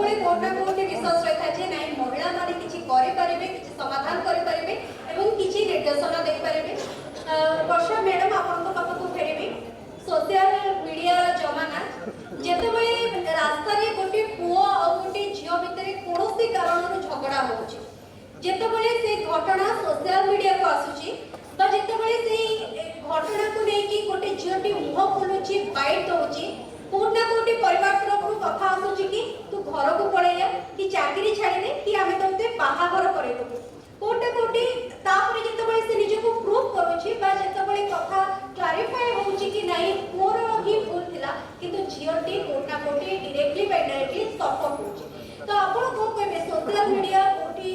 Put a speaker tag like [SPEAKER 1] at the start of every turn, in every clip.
[SPEAKER 1] ସବୁବେଳେ कोटा कोटे विश्वास रही था जे नहीं महिला माने किछि करे परिबे किछि समाधान करे परिबे एवं किछि निर्देशन दे परिबे। वर्षा मैडम आपन को पाखु फेरबे सोशल मीडिया जमाना जेतेबेले रास्ता रे गोटे पुओ और गोटे झियो भितरे कोनोसी कारणरो झगड़ा होउची जेतेबेले से घटना सोशल मीडिया को आसुची बा जेतेबेले से घटना को लेकी गोटे झियोटी मुह खोलुची बाइट होउची कोना कोटी परिवार तरफ कथा आसुची कि तू घर को पळे जा कि चाकरी छाड़ी दे कि आमे तमते बाहाघर करे देबो कोटे कोटी तापरे जेतेबेले से निजे को प्रूफ करूची बा जेतेबेले कथा क्लैरिफाई होउची कि नाही मोर ही भूल थिला किंतु झियोटी कोना कोटी डायरेक्टली बाय डायरेक्टली सफर होउची। तो आपण को कहबे सोशल मीडिया कोटी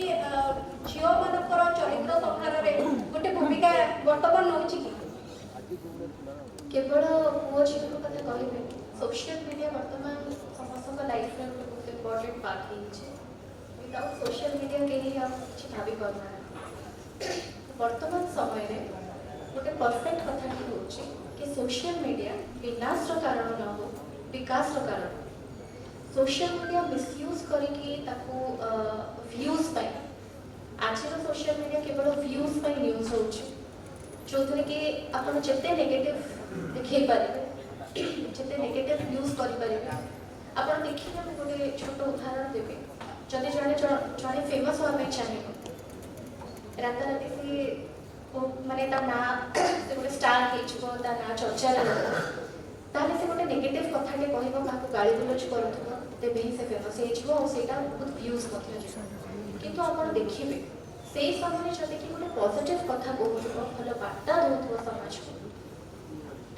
[SPEAKER 1] झियो मानकर चरित्र संहार रे गोटे भूमिका वर्तमान नउची कि
[SPEAKER 2] केवल पुओ झियो को कथा कहबे सोशल मीडिया वर्तमान समस्त लाइफ में बहुत इम्पोर्टेंट पार्ट है। विदाउट सोशल मीडिया के ही हम कुछ भाभी करना है। वर्तमान समय रे गोटे परफेक्ट कथा होची कि सोशल मीडिया विनाश रो कारण न हो विकास रो कारण। सोशल मीडिया मिसयूज करके ताको व्यूज पाई आज सोशल मीडिया केवल व्यूज पाई न्यूज होची जो थे कि आपण जते नेगेटिव देखै पारे जते नेगेटिव न्यूज करि पारे आपण देखिना मैं गोटे छोट उदाहरण देबे जदि जने फेमस होआ पे चाहे राता राती से माने ता ना से गोटे स्टार हेचबो ता ना चर्चा रे ताले से गोटे नेगेटिव कथा के कहबो काको गाली गुलज करथबो तेबे ही से फेमस हेचबो और सेटा बहुत व्यूज कथा जे किंतु आपण देखिबे से समय जदि कि गोटे पॉजिटिव कथा कहथबो भलो बार्ता दउथबो समाज को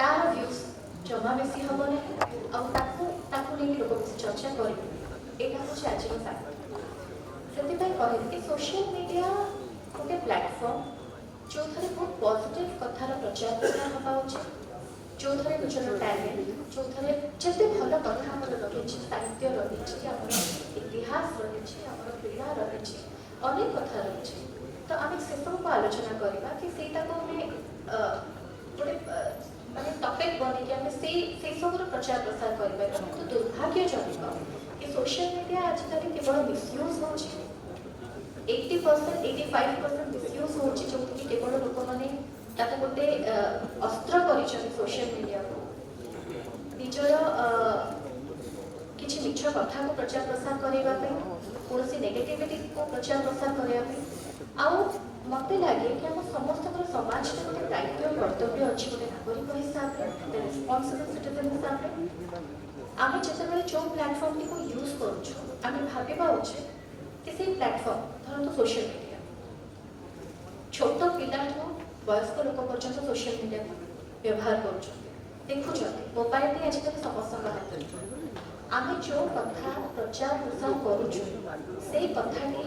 [SPEAKER 2] तार व्यूज जमा बेसी हम नहीं लोक बेसी चर्चा कर यहाँ हूँ आज से कहे सोशल मीडिया गोटे प्लेटफॉर्म जो थे बहुत पॉजिटिव कथार प्रचार प्रसार हवा उचित जो थे निजर टैलेंट जो थे जिते भल कथा रही साहित्य रही इतिहास रही पीड़ा रही अनेक कथा रही तो आम से सब को आलोचना करवा कि गोटे माने टॉपिक बने कि हमें से सब प्रचार प्रसार करबा तो दुर्भाग्यजनक कि सोशल मीडिया आजकल केवल मिसयूज होची 80% 85% मिसयूज होची जो कि केवल लोक माने ताको गोटे अस्त्र करिसथि सोशल मीडिया को निजर किछि मिछ कथा को प्रचार प्रसार करबा पे कोनसी नेगेटिविटी को प्रचार प्रसार करबा पे आउ मत लगे कि हम समस्त समाज में गोटे दायित्व कर्तव्य अच्छी गोटे नागरिक हिसाब से रेस्पॉन्सिबल सिटीजन हिसाब से आम जिते जो प्लेटफॉर्म को यूज करें भावा उचित कि से प्लेटफॉर्म धरत सोशल मीडिया छोट पिला वयस्क लोक पर्यटन सोशल मीडिया व्यवहार कर देखुं मोबाइल आजिकल समस्त हाथ आम जो कथा प्रचार प्रसार करुँ कथाटी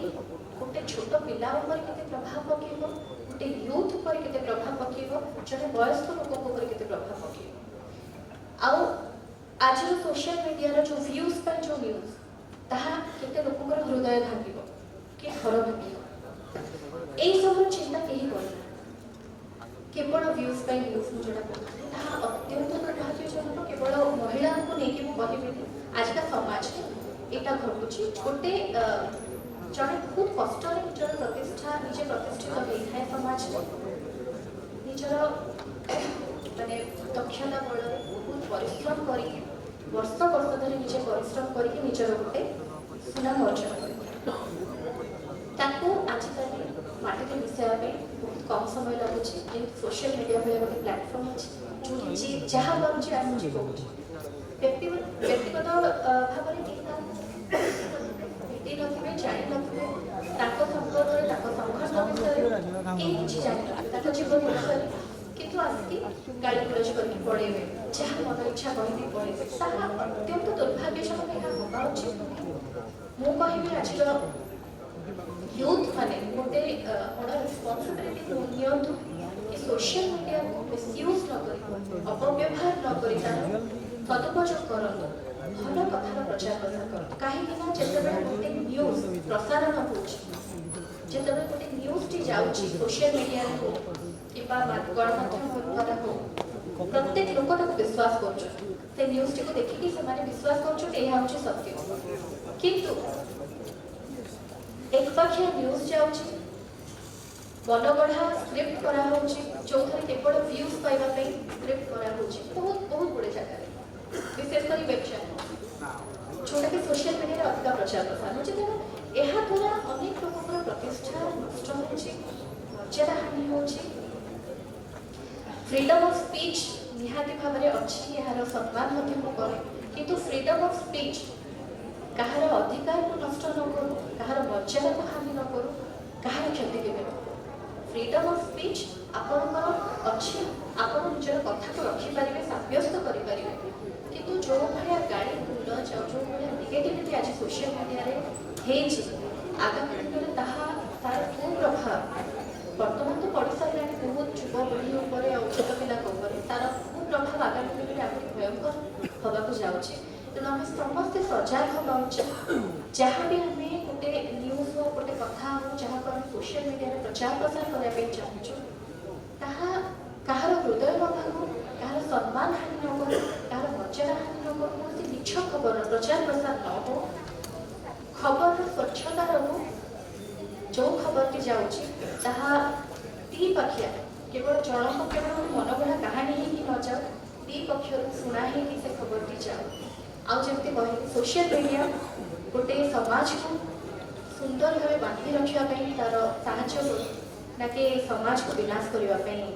[SPEAKER 2] गोटे छोट पिला केते प्रभाव पकेब गोटे यूथ पर केते प्रभाव पकेब जड़े वयस्क लोक पर केते प्रभाव पकेब आउ आज सोशल मीडिया जो व्यूज पर जो न्यूज ताहा केते लोककर हृदय भांगिब कि घर भांगिब एई सब चिंता केही करना केवल व्यूज पर न्यूज जोड़ा कहते ताहा अत्यंत दुर्भाग्यजनक केवल महिला को लेकिन मु कहबे आज का समाज में एटा घटुची गोटे जड़े बहुत कष्ट निजर प्रतिष्ठा निजे प्रतिष्ठित होता है समाज में निजर माने दक्षता बल बहुत परिश्रम कर वर्ष वर्ष धरी निजे परिश्रम करके निजर गोटे सुनाम अर्जन आजिकल मार्केट मिसाइबा बहुत कम समय लगुच सोशल मीडिया भाई गोटे प्लेटफॉर्म अच्छे जो जहाँ करुचे आसूँ कौच व्यक्तिगत भाव में भेटी नथिबे जानि नथिबे ताको संपर्क ताको संघर्ष विषय ए किछि जानि ताको जीवन विषय किंतु आस्ति गाड़ी गुलज करके पड़ेबे जहाँ मन इच्छा कहते पड़ेबे ताहा अत्यंत दुर्भाग्यजनक ଏହା होगा उचित मु कहिबे आजर यूथ माने गोटे बड़ रिस्पांसिबिलिटी नियंतु कि सोशल मीडिया को मिसयूज न करी अपव्यवहार न करी तार सदुपयोग करନ୍ତୁ भल कथार प्रचार प्रसार करନ୍ତୁ कहीं जिते गोटे न्यूज प्रसारण होची जिते गोटे न्यूज टी जाउची सोशल मीडिया हो कि गणमाध्यम द्वारा हो प्रत्येक लोक विश्वास कर न्यूज टी को देखिकी से विश्वास कर सत्य किंतु एक पाखिया न्यूज जाउची बनगढ़ा स्क्रिप्ट करा होची जो थरे केवल व्यूज पाइबा पे स्क्रिप्ट करा होची बहुत बहुत बड़े जगह विशेष कर वेब चैनल जोटा कि सोशल मीडिया अधिक प्रचार प्रसार होची तेणु ଏହା द्वारा अनेक लोकଙ୍କର प्रतिष्ठा नष्ट होची मर्यादा हानि होची फ्रीडम ऑफ स्पीच निहाती भाव अच्छी यार सम्मान करे किंतु फ्रीडम ऑफ स्पीच कहार अधिकार को नष्ट न करू कहार मर्यादा को हानि न करू कहार क्षति केवे न फ्रीडम ऑफ स्पीच आपणकर अच्छी आपण निजर कथा को रखिपारे सब्यस्त करें किंतु जो भाया गाड़ी गुलज जो भाया नेगेटिविटी आज सोशल मीडिया रे आगामी दिन में तार कुप्रभाव बर्तमान तो पड़ सारा बहुत युवपीढ़ी छोट पिला तार कुप्रभाव आगामी दिन में आगे भयंकर होगा जाऊँचे तेणु आम समस्ते सजग हवा उचित जहाँ भी आम गोटे न्यूज हो गोटे कथा हो जहाँ को आम सोशल मीडिया प्रचार प्रसार करने चाहूँ ताहा कहार हृदय न भागू कहार सम्मान हानि न करूँ कहार मर्यादा हानि न करूँ कौन मिछ खबर प्रचार प्रसार न हो खबर स्वच्छता रहू जो खबर टी जाऊँगी दी पक्षिया केवल जनक केवल मनगढ़ा कहानी ही न जाऊ दी पक्षर शुणा ही से खबर टी जाऊ आमती कहली सोशल मीडिया गोटे समाज को सुंदर भाव बांधि रखापी तार साहय ना कि समाज को विनाश करने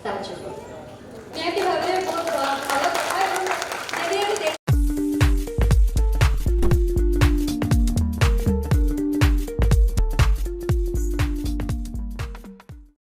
[SPEAKER 2] साहय
[SPEAKER 1] निहाती